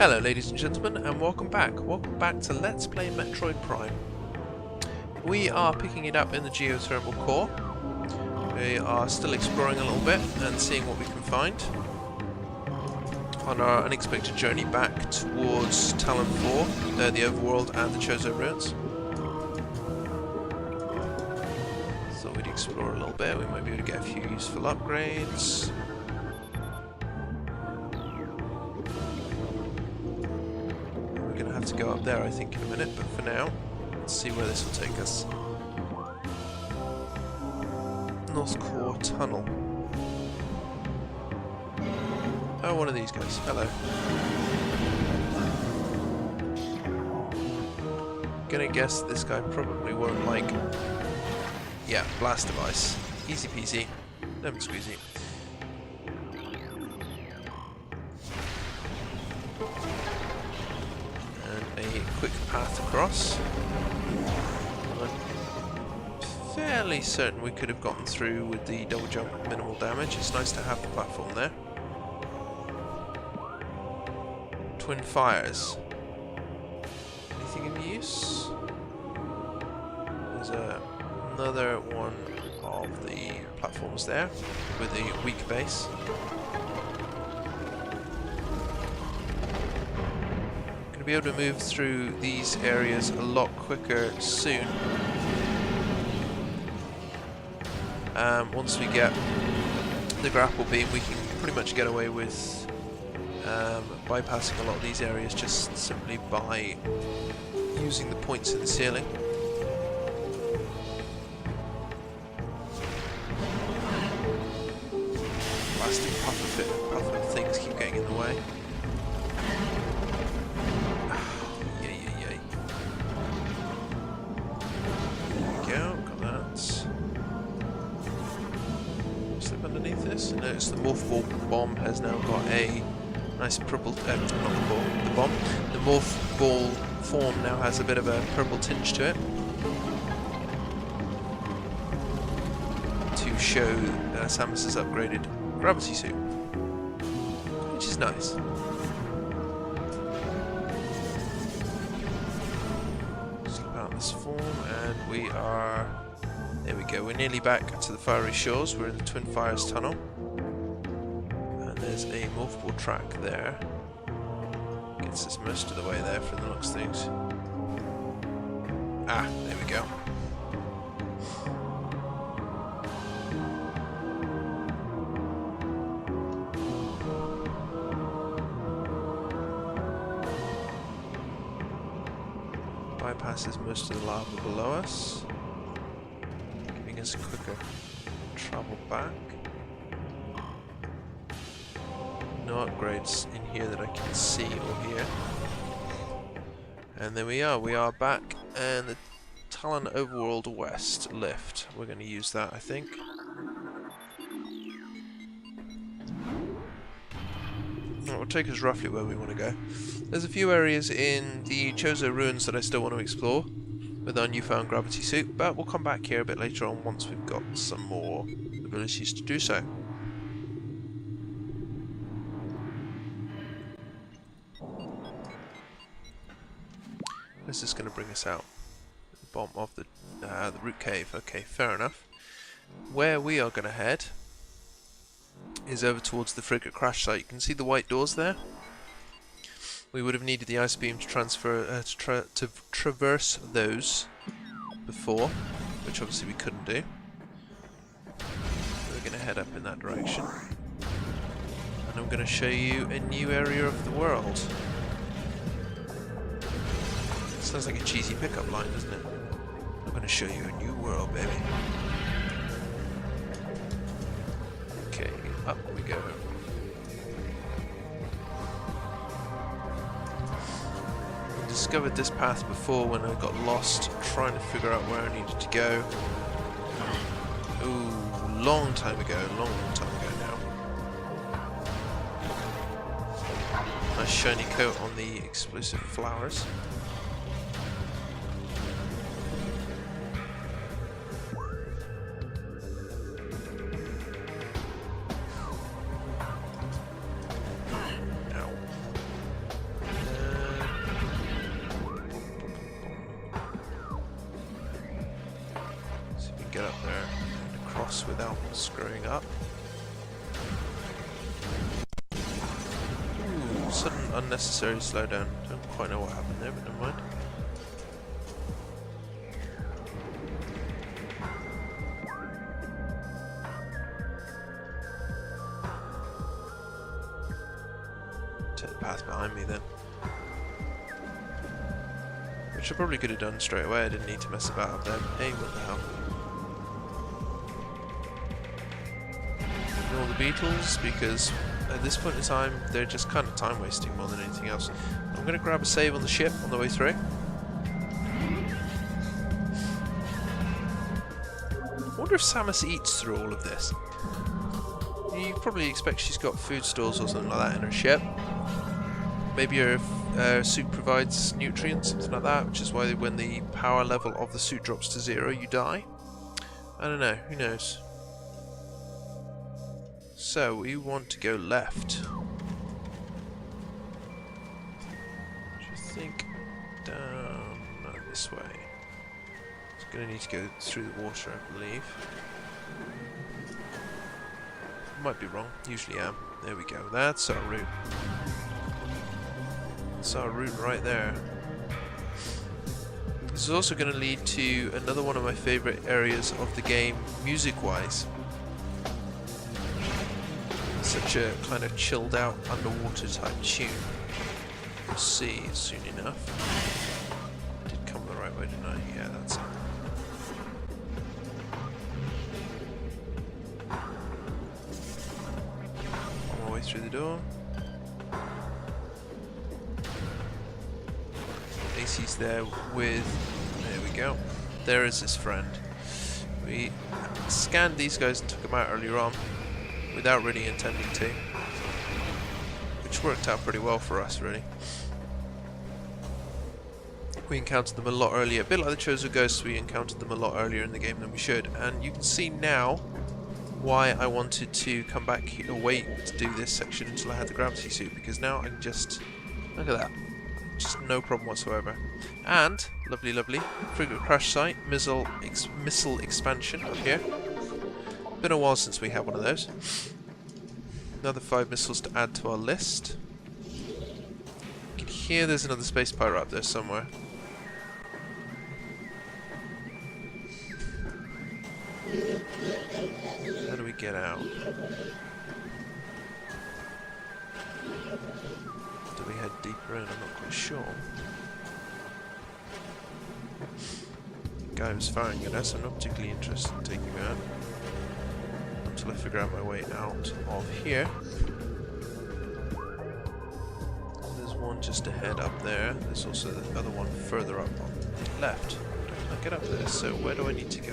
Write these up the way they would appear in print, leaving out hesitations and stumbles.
Hello ladies and gentlemen, and welcome back. Welcome back to Let's Play Metroid Prime. We are picking it up in the geothermal core. We are still exploring a little bit and seeing what we can find on our unexpected journey back towards Tallon 4, the Overworld and the Chozo Ruins. Thought we'd explore a little bit. We might be able to get a few useful upgrades. To go up there I think in a minute, but for now let's see where this will take us. North Core Tunnel. Oh, one of these guys. Hello. Gonna guess this guy probably won't like... Yeah, blast device. Easy peasy. Lemon squeezy. Quick path across. I'm fairly certain we could have gotten through with the double jump with minimal damage. It's nice to have the platform there. Twin fires. Anything of use? There's another one of the platforms there with a weak base. Be able to move through these areas a lot quicker soon. Once we get the grapple beam, we can pretty much get away with bypassing a lot of these areas just simply by using the points in the ceiling. Plastic puffer things keep getting in the way. Notice the morph ball bomb has now got a nice purple, not the ball, the bomb. The morph ball form now has a bit of a purple tinge to it to show Samus's upgraded gravity suit, which is nice. Slip out this form and we are... There we go, we're nearly back to the fiery shores. We're in the Twin Fires tunnel. And there's a movable track there. Gets us most of the way there from the looks of things. Ah, there we go. Bypasses most of the lava below us. Us quicker travel back. No upgrades in here that I can see or hear. And there we are back, and the Tallon Overworld West lift. We're going to use that, I think. It will take us roughly where we want to go. There's a few areas in the Chozo Ruins that I still want to explore with our newfound gravity suit, but we'll come back here a bit later on once we've got some more abilities to do so. Where's this going to bring us out? The bottom of the root cave. Okay, fair enough. Where we are going to head is over towards the frigate crash site. You can see the white doors there. We would have needed the ice beam to transfer to traverse those before, which obviously we couldn't do. We're going to head up in that direction, and I'm going to show you a new area of the world. Sounds like a cheesy pickup line, doesn't it? I'm going to show you a new world, baby. Okay, up we go. Discovered this path before when I got lost trying to figure out where I needed to go. Ooh, long time ago now. Nice shiny coat on the explosive flowers. get up there and across without screwing up. Ooh, sudden unnecessary slowdown. Don't quite know what happened there, but never mind. Take the path behind me then. Which I probably could have done straight away, I didn't need to mess about up there, but hey, what the hell. Ignore the beetles, because at this point in time, they're just kind of time wasting more than anything else. I'm going to grab a save on the ship on the way through. I wonder if Samus eats through all of this. You probably expect she's got food stores or something like that in her ship. Maybe her suit provides nutrients, something like that, which is why when the power level of the suit drops to 0, you die. I don't know, who knows. So, we want to go left. Do you think down this way? It's going to need to go through the water, I believe. Might be wrong, usually am. There we go, that's our route. That's our route right there. This is also going to lead to another one of my favourite areas of the game, music-wise. Such a kind of chilled out underwater type tune. We'll see soon enough. I did come the right way, didn't I? Yeah, that's it. On my way through the door. AC's there with... There we go. There is his friend. We scanned these guys and took them out earlier on without really intending to, which worked out pretty well for us, really. We encountered them a lot earlier, a bit like the Chosen Ghosts, we encountered them a lot earlier in the game than we should, and you can see now why I wanted to come back here, wait to do this section until I had the gravity suit, because now I can just, look at that, just no problem whatsoever. And, lovely, lovely, frigate crash site, missile expansion up here. Been a while since we had one of those. Another 5 missiles to add to our list. You can hear there's another space pirate up there somewhere. How do we get out? Do we head deeper in? I'm not quite sure. The guy was firing at us. I'm not particularly interested in taking him out until I figure out my way out of here. There's one just ahead up there. There's also the other one further up on the left. Don't I get up there? So where do I need to go?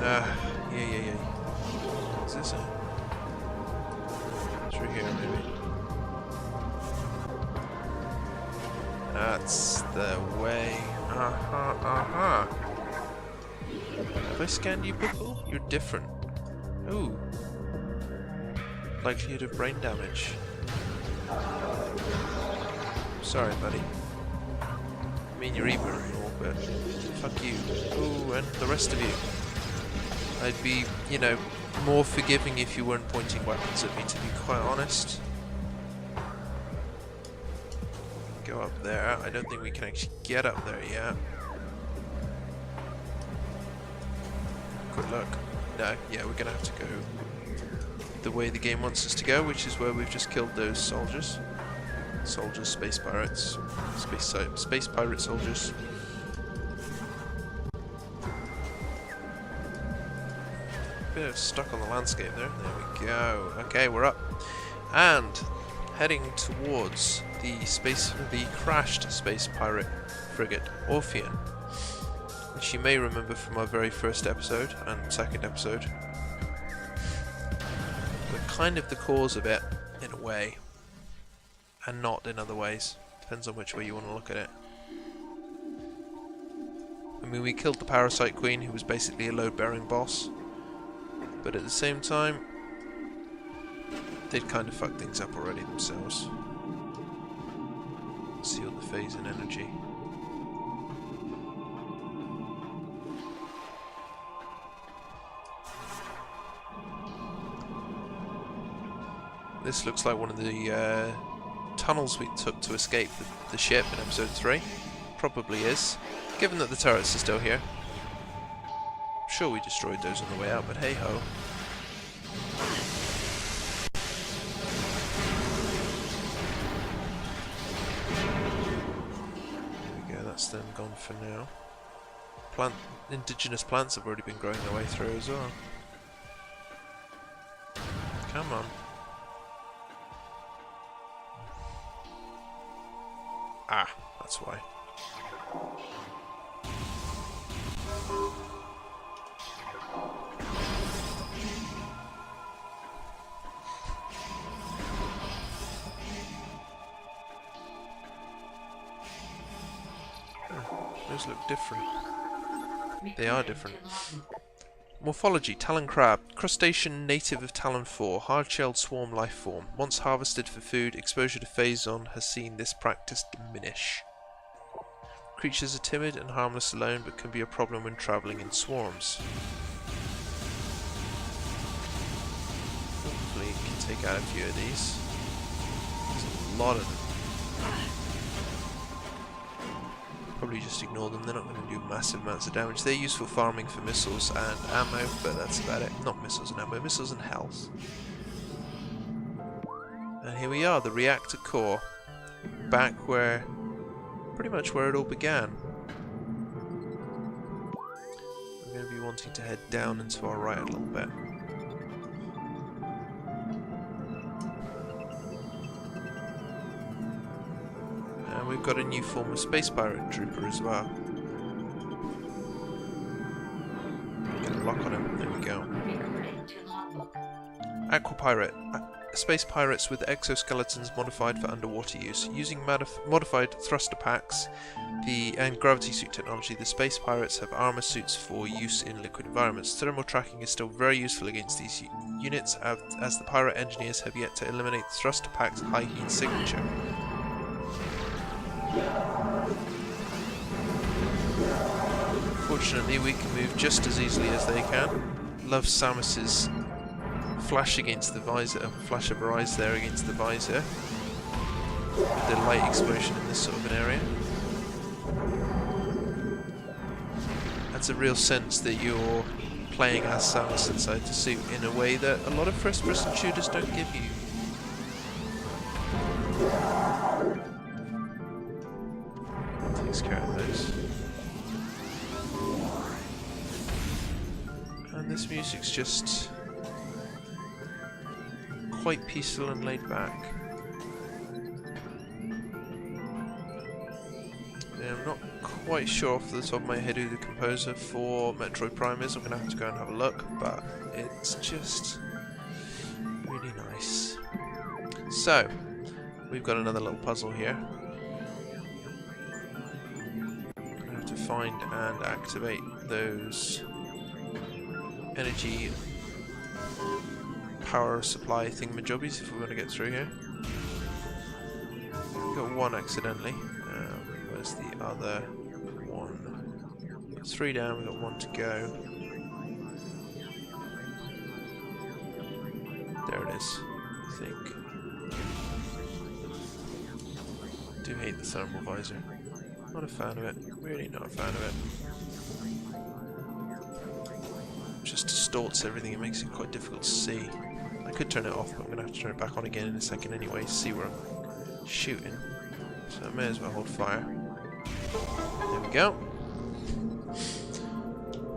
Yeah. Is this it? Through here, maybe. That's the way. Have I scanned you before? You're different. Ooh. Likelihood of brain damage. Sorry, buddy. I mean, you're evil and all, but fuck you. Ooh, and the rest of you. I'd be, you know, more forgiving if you weren't pointing weapons at me, to be quite honest. Go up there. I don't think we can actually get up there yet. Good luck. No, yeah, we're gonna have to go the way the game wants us to go, which is where we've just killed those soldiers. Soldiers, space pirates. Space pirate soldiers. Bit of stuck on the landscape there. There we go. Okay, we're up. And heading towards the crashed space pirate frigate Orpheon, which you may remember from our very first episode and second episode. We're kind of the cause of it, in a way, and not in other ways. Depends on which way you want to look at it. I mean, we killed the Parasite Queen, who was basically a load-bearing boss, but at the same time, they'd kind of fucked things up already themselves. Seal the phase in energy. This looks like one of the tunnels we took to escape the ship in episode 3. Probably is, given that the turrets are still here. I'm sure we destroyed those on the way out, but hey ho. There we go, that's them gone for now. Indigenous plants have already been growing their way through as well. Come on. Ah, that's why. Those look different. They are different. Morphology: Talon crab, crustacean native of Talon 4, hard-shelled swarm life form. Once harvested for food, exposure to phazon has seen this practice diminish. Creatures are timid and harmless alone, but can be a problem when travelling in swarms. Hopefully you can take out a few of these. There's a lot of them. Probably just ignore them, they're not going to do massive amounts of damage. They're useful farming for missiles and ammo, but that's about it. Not missiles and ammo, missiles and health. And here we are, the reactor core. Back where, pretty much where it all began. I'm going to be wanting to head down and to our right a little bit. And we've got a new form of space pirate trooper as well. Get a lock on him. There we go. Aqua pirate. Space pirates with exoskeletons modified for underwater use. Using modified thruster packs and gravity suit technology, the space pirates have armor suits for use in liquid environments. Thermal tracking is still very useful against these units, as the pirate engineers have yet to eliminate the thruster pack's high heat signature. Fortunately, we can move just as easily as they can. Love Samus's flash against the visor, flash of her eyes there against the visor, with the light explosion in this sort of an area. That's a real sense that you're playing as Samus inside the suit in a way that a lot of first-person shooters don't give you. Takes care of those. And this music's just quite peaceful and laid back. Yeah, I'm not quite sure off the top of my head who the composer for Metroid Prime is. I'm going to have to go and have a look, but it's just really nice. So, we've got another little puzzle here. I have to find and activate those energy power supply thingamajobbies if we want to get through here. Got one accidentally. Where's the other one? Got 3 down, we've got 1 to go. There it is, I think. Do hate the thermal visor. Not a fan of it. Really not a fan of it. Just distorts everything, it makes it quite difficult to see. I could turn it off, but I'm going to have to turn it back on again in a second anyway to see where I'm shooting. So I may as well hold fire. There we go.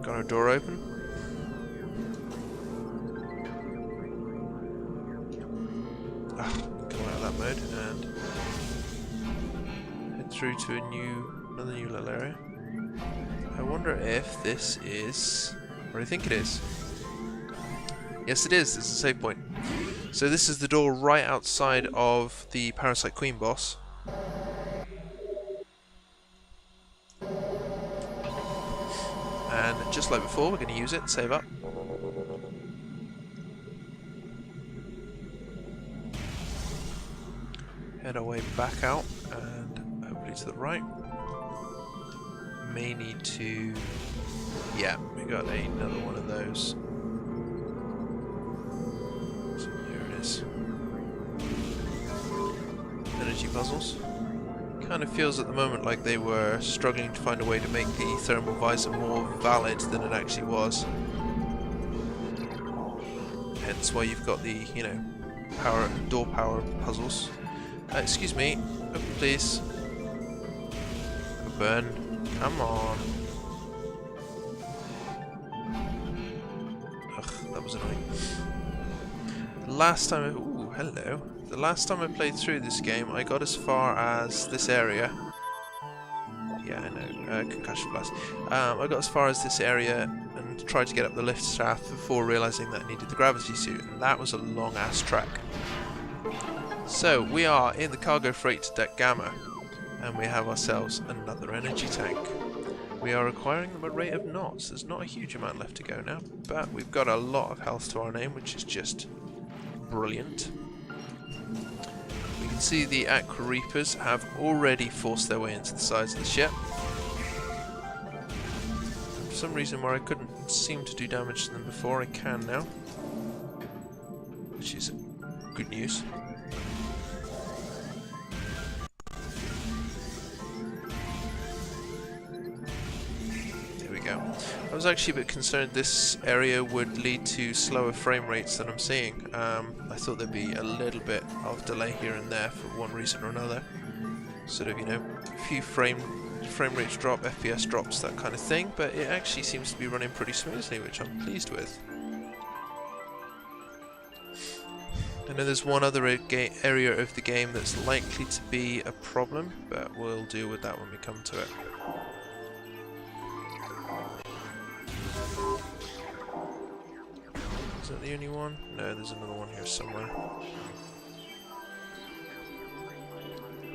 Got our door open. Come out of that mode and head through to another new little area. I wonder if this is where I think it is. Yes, it is. It's a save point. So this is the door right outside of the Parasite Queen boss. And just like before, we're going to use it and save up. Head our way back out and hopefully to the right. May need to... Yeah, we got another one of those. So here it is. energy puzzles. Kind of feels at the moment like they were struggling to find a way to make the thermal visor more valid than it actually was. Hence why you've got the, you know, door power puzzles. Excuse me, please. Burn. Come on. Ugh, that was annoying. Last time ooh, hello. The last time I played through this game, I got as far as this area. Yeah, I know. Concussion blast. I got as far as this area and tried to get up the lift shaft before realizing that I needed the gravity suit, and that was a long-ass trek. So, we are in the cargo freight deck Gamma, and we have ourselves another energy tank. We are acquiring them at a rate of knots. There's not a huge amount left to go now, but we've got a lot of health to our name, which is just brilliant. We can see the Aqua Reapers have already forced their way into the sides of the ship. And for some reason where I couldn't seem to do damage to them before, I can now, which is good news. I was actually a bit concerned this area would lead to slower frame rates than I'm seeing. I thought there'd be a little bit of delay here and there for one reason or another. Sort of, you know, a few frame rates drop, FPS drops, that kind of thing, but it actually seems to be running pretty smoothly, which I'm pleased with. I know there's one other area of the game that's likely to be a problem, but we'll deal with that when we come to it. Is that the only one? No, there's another one here somewhere.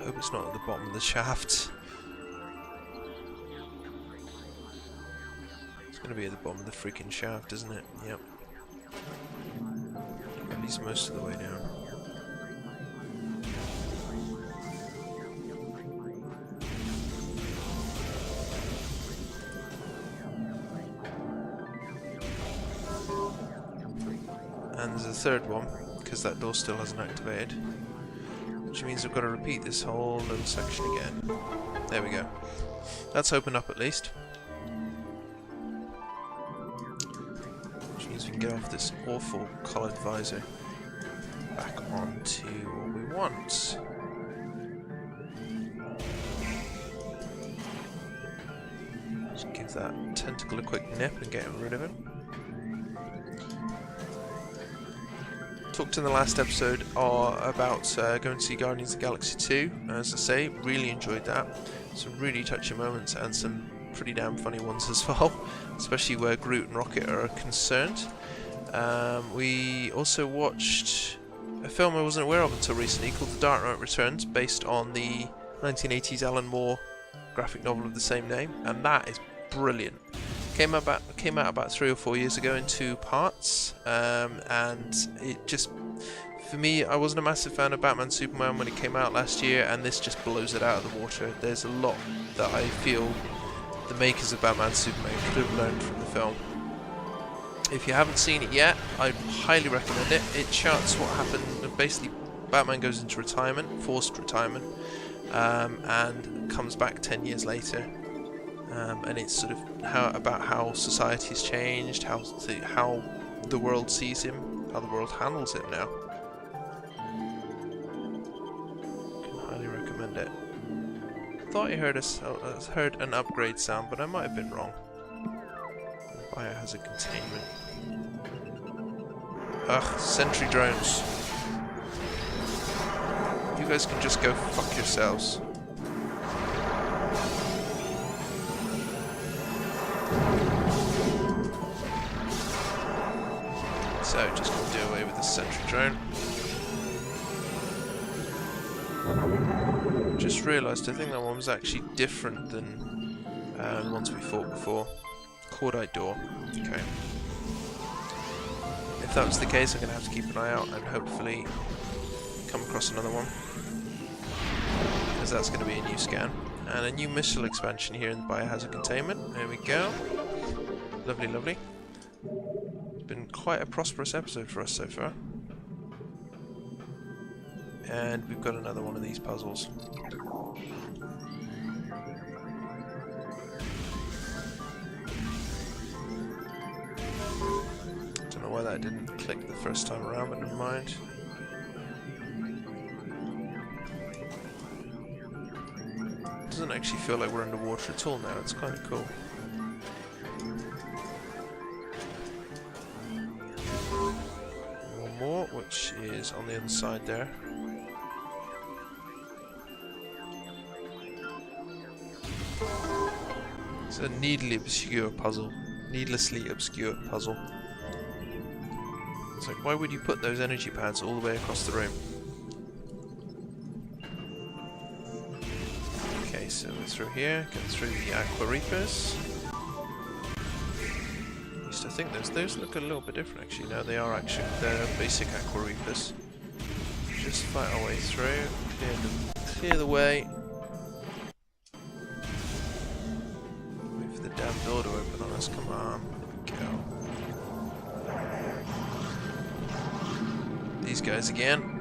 I hope it's not at the bottom of the shaft. It's going to be at the bottom of the freaking shaft, isn't it? Yep. At least most of the way down. And there's a third one, because that door still hasn't activated. Which means I've got to repeat this whole little section again. There we go. That's opened up at least. Which means we can get off this awful coloured visor. Back onto what we want. Just give that tentacle a quick nip and get rid of it. Talked in the last episode about going to see Guardians of the Galaxy 2. As I say, really enjoyed that. Some really touching moments and some pretty damn funny ones as well, especially where Groot and Rocket are concerned. We also watched a film I wasn't aware of until recently called The Dark Knight Returns, based on the 1980s Alan Moore graphic novel of the same name, and that is brilliant. Came out about 3 or 4 years ago in 2 parts, and it just, for me, I wasn't a massive fan of Batman Superman when it came out last year, and this just blows it out of the water. There's a lot that I feel the makers of Batman Superman could have learned from the film. If you haven't seen it yet, I'd highly recommend it. It charts what happened. Basically, Batman goes into retirement, forced retirement, and comes back 10 years later. And it's sort of about how society's changed, how the world sees him, how the world handles him now. Can highly recommend it. Thought I heard an upgrade sound, but I might have been wrong. Biohazard containment. Ugh, sentry drones. You guys can just go fuck yourselves. So, just gonna do away with the sentry drone. Just realised, I think that one was actually different than the ones we fought before. Cordite door. Okay. If that was the case, I'm gonna have to keep an eye out and hopefully come across another one, because that's gonna be a new scan. And a new missile expansion here in the Biohazard Containment. There we go. Lovely, lovely. It's been quite a prosperous episode for us so far. and we've got another one of these puzzles. Don't know why that didn't click the first time around, but never mind. Doesn't actually feel like we're underwater at all now. It's kind of cool. One more, which is on the other side there. It's a needlessly obscure puzzle. Needlessly obscure puzzle. It's like, why would you put those energy pads all the way across the room? Okay, so we're through here, get through the Aqua Reapers. At least I think those look a little bit different actually. No, they are actually, they're basic Aqua Reapers. Just fight our way through, clear the way. Wait for the damn door to open on us, come on, go. These guys again.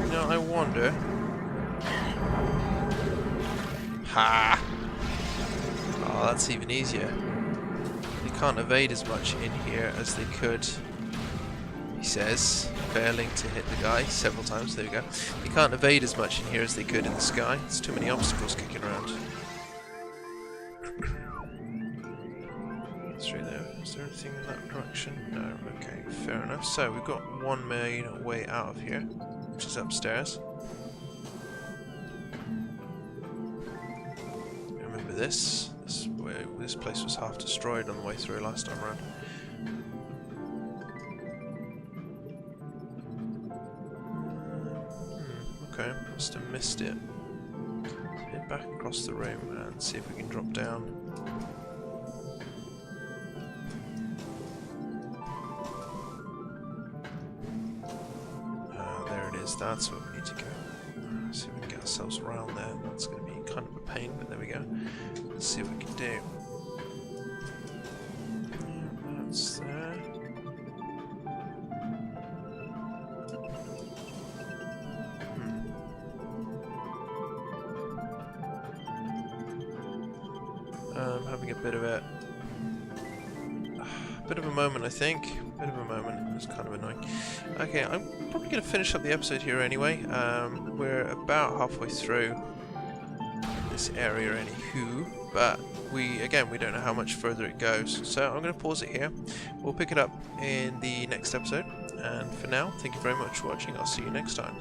Now I wonder. Ha! Oh, that's even easier. They can't evade as much in here as they could. He says, failing to hit the guy several times. There we go. They can't evade as much in here as they could in the sky. There's too many obstacles kicking around. Through there. Is there anything in that direction? No. Okay, fair enough. So we've got one main way out of here, which is upstairs. Remember this? This place was half destroyed on the way through last time around. Okay, must have missed it. Head back across the room and see if we can drop down. There it is, that's where we need to go. See if we can get ourselves around there. That's going to be kind of a pain, but there we go. Let's see what we can do. That's there. Having a bit of a moment, I think. Bit of a moment. It's kind of annoying. Okay, I'm probably going to finish up the episode here anyway. We're about halfway through this area, anywho. But we don't know how much further it goes. So I'm going to pause it here. We'll pick it up in the next episode. And for now, thank you very much for watching. I'll see you next time.